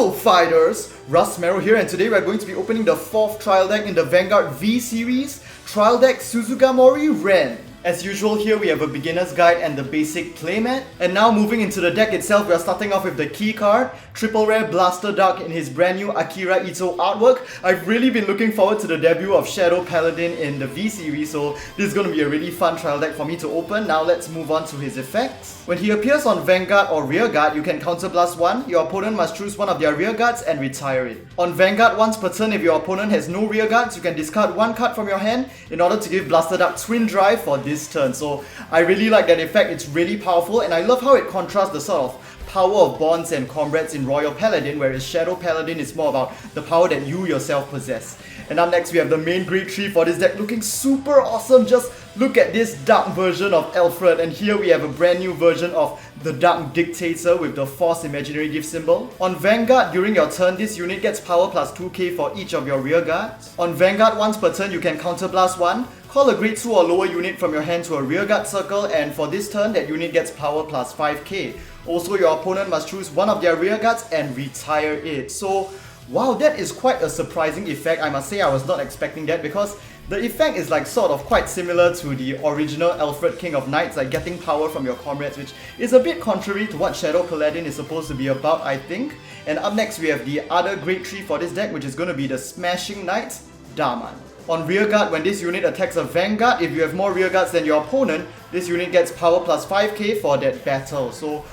Hello fighters, Russ Merrill here, and today we're going to be opening the 4th trial deck in the Vanguard V Series, Trial Deck Suzugamori Ren. As usual, here we have a beginner's guide and the basic playmat. And now moving into the deck itself, we are starting off with the key card, triple rare Blaster Duck in his brand new Akira Ito artwork. I've really been looking forward to the debut of Shadow Paladin in the V Series, so this is going to be a really fun trial deck for me to open. Now let's move on to his effects. When he appears on Vanguard or Rearguard, you can counterblast 1. Your opponent must choose one of their rearguards and retire it. On Vanguard, once per turn, if your opponent has no rearguards, you can discard 1 card from your hand in order to give Blaster Duck Twin Drive for this turn. So I really like that effect, it's really powerful, and I love how it contrasts the sort of power of bonds and comrades in Royal Paladin, whereas Shadow Paladin is more about the power that you yourself possess. And up next we have the main grade 3 for this deck, looking super awesome. Just look at this dark version of Alfred, and here we have a brand new version of the Dark Dictator with the Force Imaginary Gift symbol. On Vanguard, during your turn, this unit gets power plus 2k for each of your rearguards. On Vanguard, once per turn, you can counterblast 1. Call a grade 2 or lower unit from your hand to a rearguard circle, and for this turn, that unit gets power plus 5k. Also, your opponent must choose one of their rearguards and retire it. So, wow, that is quite a surprising effect. I must say I was not expecting that, because the effect is like sort of quite similar to the original Alfred King of Knights, like getting power from your comrades, which is a bit contrary to what Shadow Paladin is supposed to be about, I think. And up next we have the other grade 3 for this deck, which is going to be the Smashing Knight, Daman. On Rearguard, when this unit attacks a Vanguard, if you have more rearguards than your opponent, this unit gets power plus 5k for that battle. So,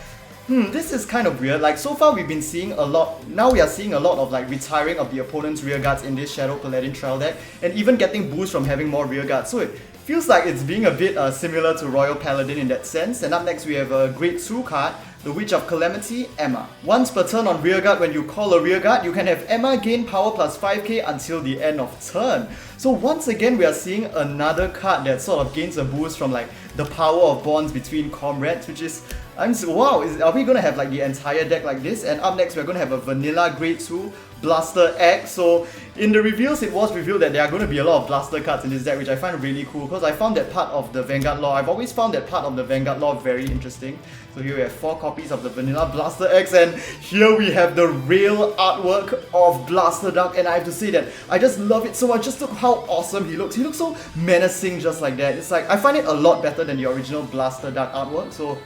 this is kind of weird. Like, so far we've been seeing a lot, now we are seeing a lot of like retiring of the opponent's rearguards in this Shadow Paladin trial deck, and even getting boosts from having more rearguards. So it feels like it's being a bit similar to Royal Paladin in that sense. And up next we have a grade 2 card, the Witch of Calamity, Emma. Once per turn on Rearguard, when you call a rearguard, you can have Emma gain power plus 5k until the end of turn. So once again, we are seeing another card that sort of gains a boost from like the power of bonds between comrades, which is, wow, are we going to have like the entire deck like this? And up next, we're going to have a vanilla grade 2 Blaster X. So in the reveals, it was revealed that there are going to be a lot of Blaster cards in this deck, which I find really cool, because I found that part of the Vanguard lore. I've always found that part of the Vanguard lore very interesting. So here we have 4 copies of the vanilla Blaster X, and here we have the real artwork of Blaster Duck, and I have to say that I just love it so much. Just look how awesome he looks. He looks so menacing just like that. It's like, I find it a lot better than the original Blaster Duck artwork, so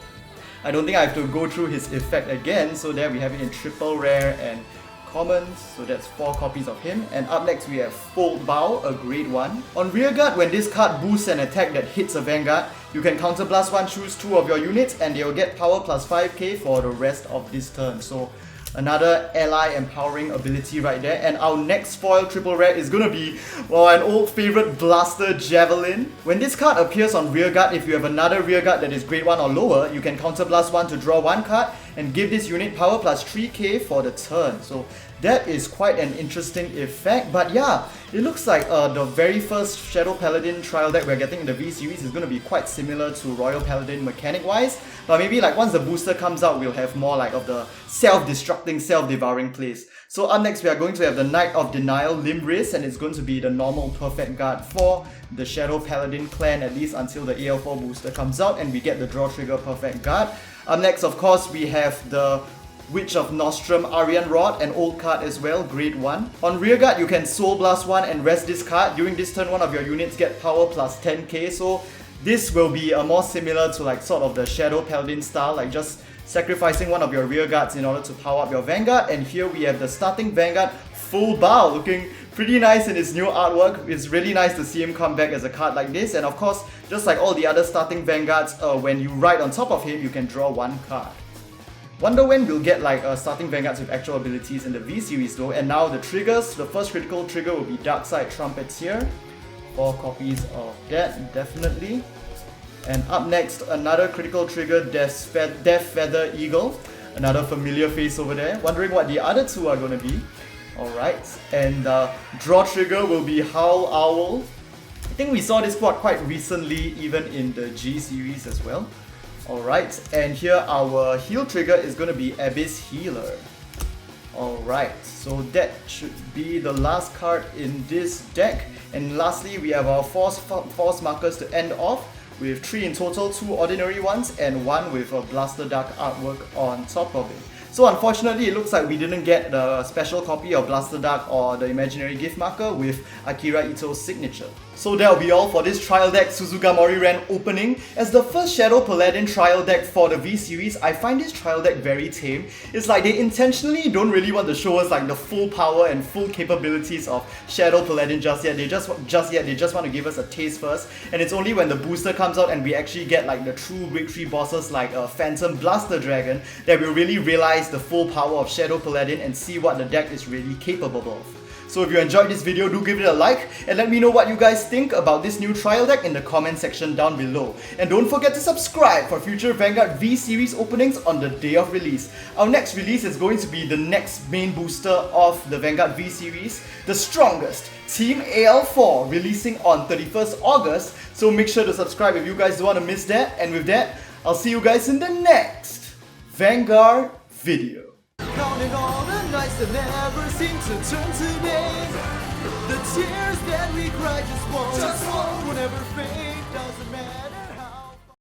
I don't think I have to go through his effect again. So there we have it in triple rare and commons, so that's 4 copies of him. And up next we have Fold Bow, a grade 1. On Rearguard, when this card boosts an attack that hits a Vanguard, you can counterblast 1, choose 2 of your units, and they'll get power plus 5k for the rest of this turn. So another ally empowering ability right there. And our next foil triple rare is gonna be, well, an old favorite Blaster Javelin. When this card appears on Rearguard, if you have another rearguard that is grade 1 or lower, you can counterblast 1 to draw 1 card and give this unit power plus 3k for the turn. So that is quite an interesting effect. But yeah, it looks like the very first Shadow Paladin trial deck we're getting in the V Series is going to be quite similar to Royal Paladin mechanic-wise. But maybe like once the booster comes out, we'll have more like of the self-destructing, self-devouring plays. So up next, we are going to have the Knight of Denial, Limbris, and it's going to be the normal perfect guard for the Shadow Paladin clan, at least until the AL4 booster comes out and we get the draw trigger perfect guard. Up next, of course, we have the Witch of Nostrum, Aryan Rod, an old card as well, grade 1. On Rearguard, you can Soul Blast 1 and rest this card. During this turn, one of your units get power plus 10k, so this will be more similar to like sort of the Shadow Paladin style, like just sacrificing one of your rearguards in order to power up your Vanguard. And here we have the starting Vanguard, Full Bow, looking pretty nice in his new artwork. It's really nice to see him come back as a card like this. And of course, just like all the other starting Vanguards, when you ride on top of him, you can draw 1 card. Wonder when we'll get like starting Vanguards with actual abilities in the V Series though. And now the triggers, the first critical trigger will be Darkside Trumpeteer. 4 copies of that, definitely. And up next, another critical trigger, Death Feather Eagle. Another familiar face over there. Wondering what the other 2 are going to be. Alright, and draw trigger will be Howl Owl. I think we saw this quad quite recently, even in the G Series as well. Alright, and here our heal trigger is going to be Abyss Healer. Alright, so that should be the last card in this deck. And lastly, we have our force markers to end off with 3 in total, 2 ordinary ones and 1 with a Blaster Duck artwork on top of it. So unfortunately, it looks like we didn't get the special copy of Blaster Dark or the Imaginary Gift Marker with Akira Ito's signature. So that'll be all for this Trial Deck Suzugamori Ren opening. As the first Shadow Paladin trial deck for the V Series, I find this trial deck very tame. It's like they intentionally don't really want to show us like the full power and full capabilities of Shadow Paladin just yet. They just want to give us a taste first, and it's only when the booster comes out and we actually get like the true victory bosses like a Phantom Blaster Dragon that we'll really realize the full power of Shadow Paladin and see what the deck is really capable of. So if you enjoyed this video, do give it a like and let me know what you guys think about this new trial deck in the comment section down below. And don't forget to subscribe for future Vanguard V Series openings on the day of release. Our next release is going to be the next main booster of the Vanguard V Series, the strongest, Team AL4, releasing on 31st August. So make sure to subscribe if you guys don't want to miss that. And with that, I'll see you guys in the next Vanguard video. Counting all the nights that never seem to turn to days. The tears that we cry just won't never fade.